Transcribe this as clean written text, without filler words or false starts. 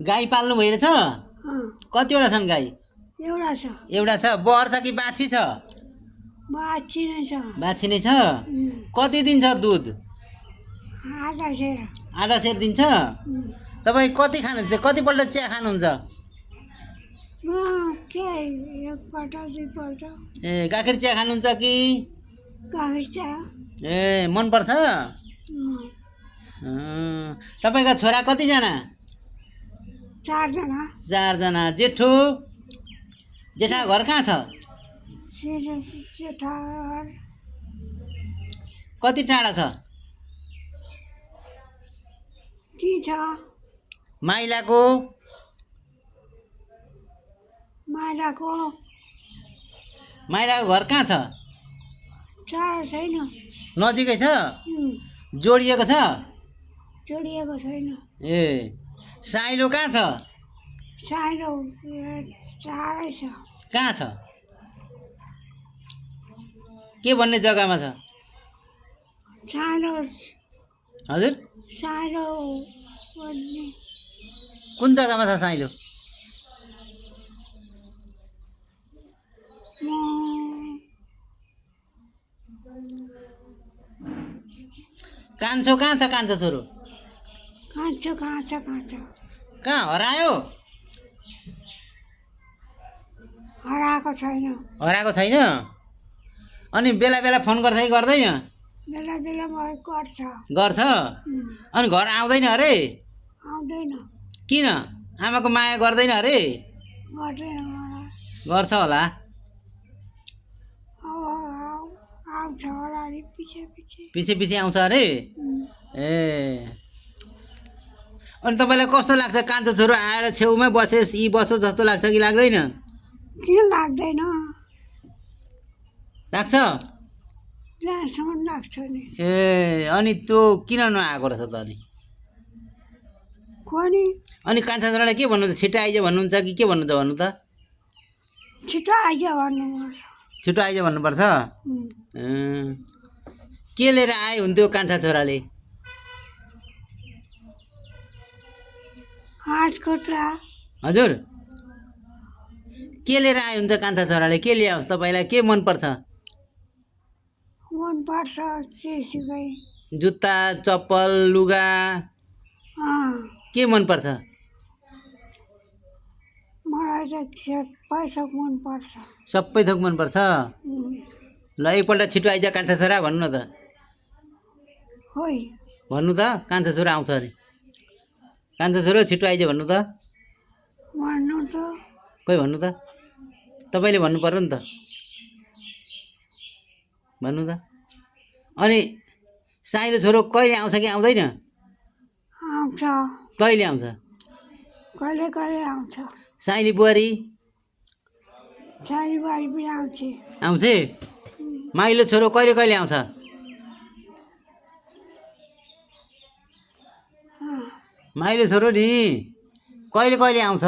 गाई पाल्नु भइरहेछ कतिवटा छन् गाई एउटा छ एउटा छ बहर छ कि बाछी छ बाछी नै छ बाछी नै छ कति दिन्छ दुध आधा सेर आधा सेर दिन्छ तपाईँ कति खानुहुन्छ कतिपल्ट चिया खानुहुन्छ के एकपल्ट दुईपल्ट ए गाखिर चिया खानुहुन्छ कि गाखिर चिया ए मनपर्छ तपाईँका छोरा कतिजना चारजना चारजना जेठो जेठा घर कहाँ छ जेठा कति टाढा छ ती छ माइलाको माइलाको घर कहाँ छ टाढो छैन नजिकै छ जोडिएको छ जोडिएको छैन ए साइलो कहाँ छ साइलो टाढै छ कहाँ छ के भन्ने जग्गामा छ सानो हजुर सानो भन्ने कुन जग्गामा छ साइलो कान्छो कहाँ छ कान्छो छोरो कहाँ हरायो हराएको छैन अनि बेला बेला फोन गर्छ कि गर्दैन गर्छ अनि घर आउँदैन अरे किन आमाको माया गर्दैन अरे गर्छ होला पछि पछि आउँछ अरे ए अनि तपाईँलाई कस्तो लाग्छ कान्छो छोरो आएर छेउमै बसेस् यी बसोस् जस्तो लाग्छ कि लाग्दैन किन लाग्दैन लाग्छ जहाँसम्म लाग्छ नि ए अनि त्यो किन नआएको रहेछ त अनि कान्छा छोरालाई के भन्नुहुन्छ छिटो आइज भन्नुहुन्छ कि के भन्नुहुन्छ भन्नु त छिटो आइज भन्नुपर्छ छिटो आइज भन्नुपर्छ के लिएर आए हुन्थ्यो कान्छा छोराले हजुर के लिएर आए हुन्छ कान्छा छोराले के ल्याओस् तपाईँलाई के मनपर्छ जुत्ता चप्पल लुगा के मनपर्छ सबै थोक मनपर्छ ल एकपल्ट छिटो आइज कान्छा छोरा भन्नु न त भन्नु त कान्छा छोरा आउँछ अरे कान्छा छोरो छिटो आइज भन्नु त खोइ भन्नु त तपाईँले भन्नु पर्यो नि त भन्नु त अनि साइलो छोरो कहिले आउँछ कि आउँदैन कहिले आउँछ साइली बुहारी आउँछ माइलो छोरो कहिले कहिले आउँछ माइलो छोरो नि कहिले कहिले आउँछ